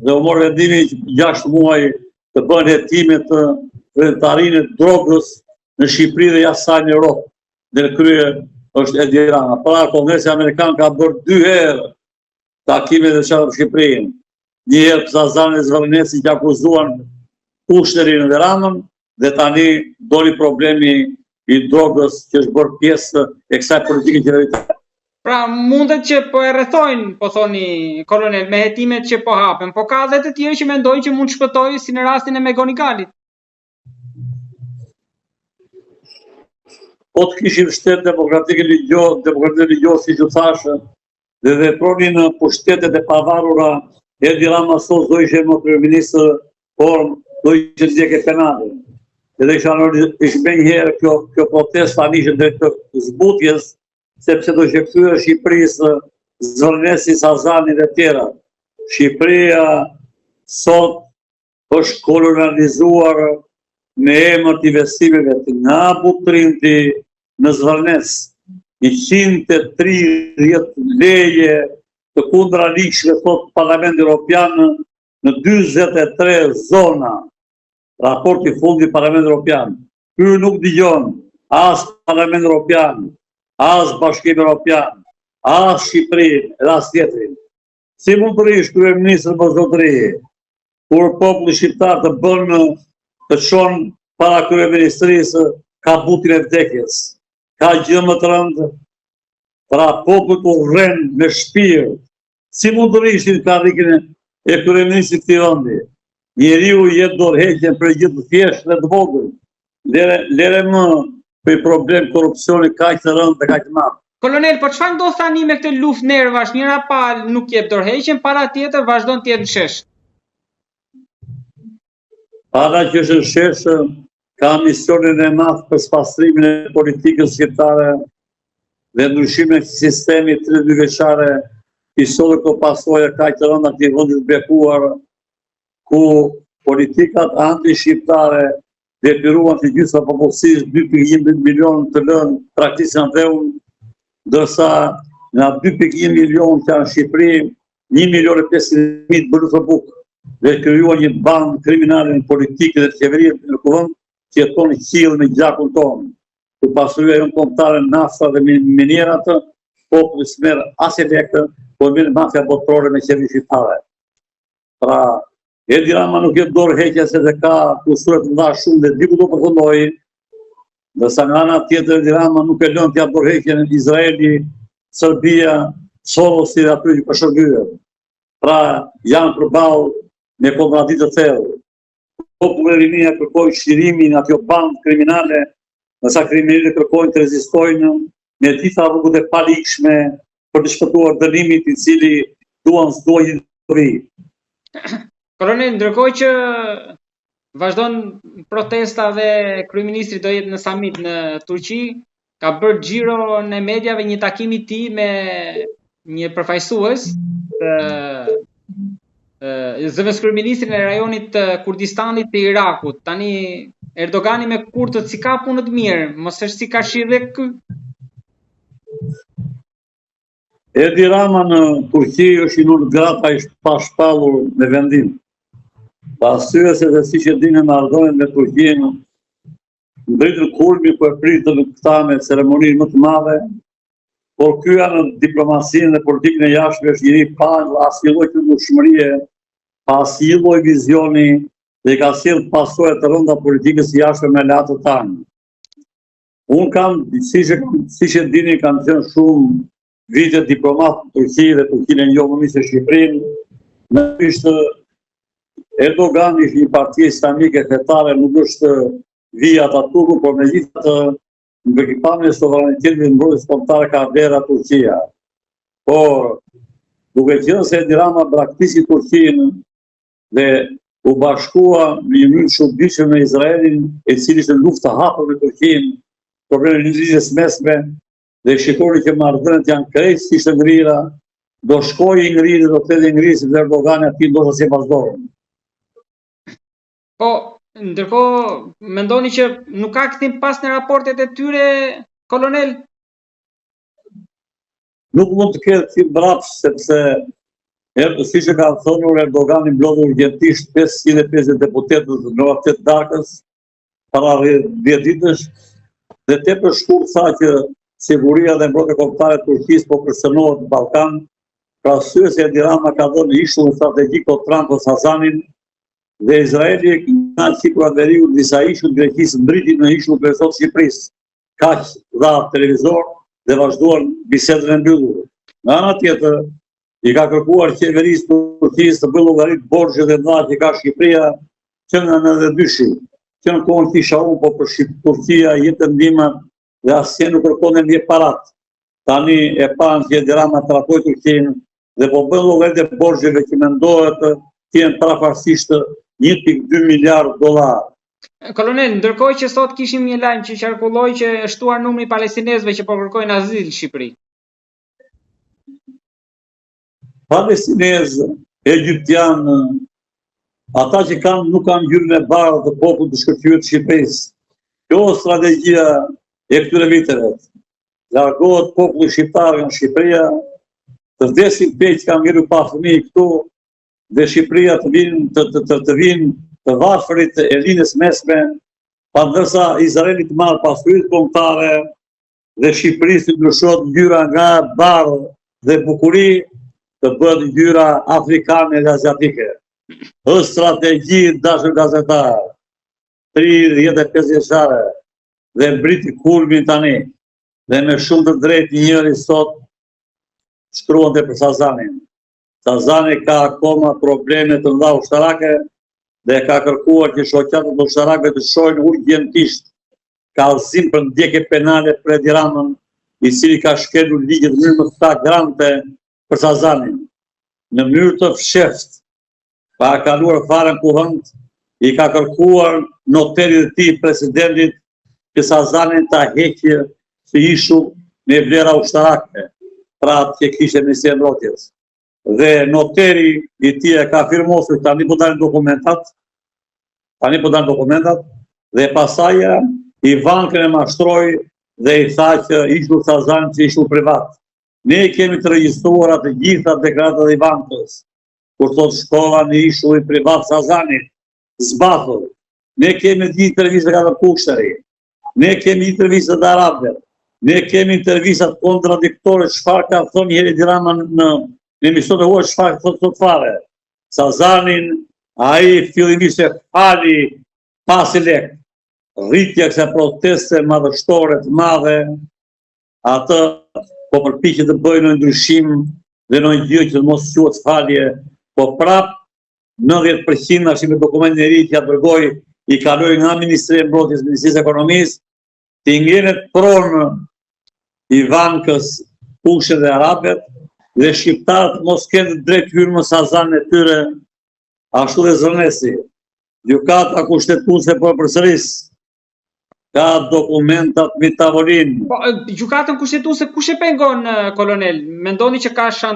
dhe u morë vendimi 6 muaj të bën hetime të kreditarinë e drogës në Shqipëri dhe jashtë në Europë. Në krye është Edi Rama. Pra Kongresi Amerikan ka bërë 2 herë takime dhe çfarë në Shqipërinë. Një herë Zazani dhe Zvërneci që akuzuan Kushnerin dhe Ramën dhe tani doli problemi i drogës që është bërë pjesë e kësaj politike qeveritare. Pra mundet që po e rrethojnë, po thoni kolonel, me hetimet që po hapen, po ka dhe të tjerë që mendojnë që mund shpëtojë si në rastin e Megonigalit. Po të kishim shtet demokratik ligjos si që thashë, dhe vepronin në pushtetet e pavarura, Edi Rama sos do ishe më kryeministër, por do ishe ndjekje penale. Edhe ishme njëherë kjo protest tani ishte drejt të zbutjes, sepse do që kthyer Shqipërisë Zvërneci, Sazani dhe tjera. Shqipëria sot është kolonializuar me emër të investimeve të nga Butrinti në Zvërnec. 130 leje të kundralishme thot Parlamenti Evropian në 43 zona. Raporti fundi Parlamenti Evropian. Ky nuk dëgjon as Parlamenti Evropian, as Bashkimi Evropian, as Shqipërinë, edhe as tjetrin. Si mund të rish kryeministër Bozotëri, kur populli shqiptar të bën të çon para kryeministrisë ka butin e vdekjes, ka gjë më të rëndë, pra populli të urren me shpirt. Si mund të rishin karrikën e kryeministrit të këtij vendi? Njeriu jetë dorëheqjen për gjithë të thjeshtë dhe të vogël. Lere më për problem korrupsioni kaq të rëndë dhe kaq të madh. Kolonel, po çfarë ndodh tani me këtë luftë nervash? Njëra palë nuk jep dorëheqjen, para tjetër vazhdon të jetë në shesh. Para që është në shesh ka misionin e madh për spastrimin e politikës shqiptare dhe ndryshimin e sistemit 32 vjeçare i sot ko pasojë kaq të rënda të vendit bekuar, ku politikat anti-shqiptare detyruan të gjitha popullsisë 2.1 milion të lënë praktikën dheun, ndërsa nga 2.1 milion që janë në Shqipëri, 1.500.000 bënë të bukë dhe krijuan një bandë kriminale në politikë dhe të qeverisë në kuvend që jeton qiell me gjakun tonë. Ku pasuria jonë kombëtare nafta dhe minierat, populli s'merr as e lekë, po merr mafia botërore me qeveri shqiptare. Pra, Edi Rama nuk jetë dorëheqja se dhe ka kusure të nda shumë dhe diku do përfundojë, ndërsa nga ana tjetër Edi Rama nuk e lënë t'ja dorëheqjen në Izraeli, Serbia, Sorosi dhe aty që përshërbyhet. Pra, janë përballë me kontradikt të thellë. Populli i rinia kërkoi shirimin nga kjo bandë kriminale, ndërsa kriminalët kërkojnë të rezistojnë me gjitha rrugët e palikshme për të shpëtuar dënimit i cili duan s'duan të ri. Kolonel, ndërkohë që vazhdon protesta dhe kryeministri do jetë në summit në Turqi, ka bërë xhiro në mediave një takim i tij me një përfaqësues zëvendës kryeministrin e rajonit të Kurdistanit të Irakut. Tani Erdogani me kurtët si ka punë të mirë, mos është si ka shirë ky. Edi Rama në Turqi është i nërë grata i pashpallur me vendim. Pastyre se dhe si që dine në ardhonit me Turqinë, ndritën kulmi ku e pritën këta me ceremoninë më të madhe, por kyja në diplomasinë dhe politikën e jashtme është njëri pa asnjë lloj këndshmërie, pa asnjë lloj vizioni dhe ka sjellë pasojë të rënda politikës së jashtme me aleatët tanë. Unë kam, siç e dini, kam qenë shumë vite diplomat në Turqi dhe Turqinë e njoh më mirë se Shqipërinë. Natyrisht Erdogan është një parti islamike fetare, nuk është vija Atatürku, por megjithatë në përkipamjen e sovranitetit dhe mbrojtjes kombëtare ka vlera Turqia. Por duke qenë se Edi Rama braktisi Turqinë dhe u bashkua në një mënyrë çuditshme me Izraelin, e cili ishte në luftë të hapur me Turqinë, problemi në lidhjes mesme, dhe shikoni që marrëdhëniet janë krejtësisht ishte ngrira, do shkojë i ngrirë, do të edhe ngrirë, sepse Erdogani aty ndoshta si vazhdon. Po, ndërkohë, mendoni që nuk ka kthim pas në raportet e tyre, kolonel? Nuk mund të ketë kthim brapsh, sepse Siç e ka thënë Erdogani, mblodhi urgjentisht 550 deputetët në Aftet Dakës para 10 ditësh dhe tepër shkurt tha që siguria dhe mbrojtja kombëtare e Turqisë po kërcënohet në Ballkan, pra arsye se Edi Rama ka dhënë ishullin strategjik Otranto Sazanin dhe Izraeli ka siguruar veriu disa ishull Greqisë mbriti në ishull kryesor të Shqipërisë. Kaq dha televizor dhe vazhduan bisedën e mbyllur. Nga ana tjetër, i ka kërkuar qeverisë të Turqisë të bëjë llogarit borxhe dhe dha që ka Shqipëria që në 92-shi, që në kohën kisha unë, po për Turqia jetë ndihmë dhe asnjë nuk kërkon ndje parat. Tani e panë që Edi Rama trapoi Turqinë dhe po bën llogarit e borxheve që mendohet të jenë parafarsisht $1.2 miliard. Kolonel, ndërkohë që sot kishim një lajm që qarkulloi që është shtuar numri palestinezëve që po kërkojnë azil në Shqipëri. Palestinezë, egyptianë, ata që nuk kanë hyrën e bardhë të popullit të shkëlqyer të Shqipërisë. Kjo strategjia e këtyre viteve. Largohet populli shqiptar nga Shqipëria, të vdesin pe që kanë ngritur pa fëmijë këtu, dhe Shqipëria të vinë të varfërit e linjës mesme, pandërsa Izraeli të marrë pasuritë kombëtare dhe Shqipërisë të ndryshohet ngjyra nga bardhë dhe bukuri të bëhet ngjyra afrikane dhe aziatike. Është strategji, dashur gazetar, 35 vjeçare dhe mbriti kulmin tani dhe me shumë të drejtë njëri sot shkruante për Sazanin. Sazani ka akoma probleme të mëdha ushtarake dhe ka kërkuar që shoqatët e ushtarakëve të shohin urgjentisht kallëzim për ndjekje penale për Edi Ramën, i cili ka shkelur ligjet në mënyrë më flagrante për Sazanin. Në mënyrë të fshehtë, pa kaluar fare në kuvend, i ka kërkuar noterit e tij presidentit që Sazanin ta heqë si ishull me vlera ushtarake, pra që kishte Ministria e Mbrojtjes. Dhe noteri i tij e ka firmosur, tani po dalin dokumentat, dhe pasaj i vankën e mashtroi dhe i tha që ishull Sazani që ishull privat. Ne kemi të regjistruar të gjitha deklaratat e Ivankës, kur thot shkolla në ishullin privat Sazanit, zbathur. Ne kemi gjithë intervistat nga Kushteri, ne kemi intervistat e arabëve, ne kemi intervistat kontradiktore, çfarë ka thënë Edi Rama në emision e huaj, çfarë thot fare. Sazanin, ai fillimisht e fali pasi lek, rritja kësaj proteste madhështore të madhe, atë po përpiqet të bëjë një ndryshim dhe një gjë që mos quhet falje, po prap 90% ashtu me dokumentin e ri që ja dërgoi i kaloi nga Ministria e Mbrojtjes, Ministrisë e Ekonomisë, të ngjenet pronë Ivankës, Kushte dhe arabët, dhe shqiptarët mos kenë drejt hyrje në Sazan e tyre, ashtu dhe Zërnesi. Gjykata kushtetuese po përsëris ka dokumentat mbi tavolinë. Po, gjykatën kushtetuese kush e pengon, kolonel? Mendoni që ka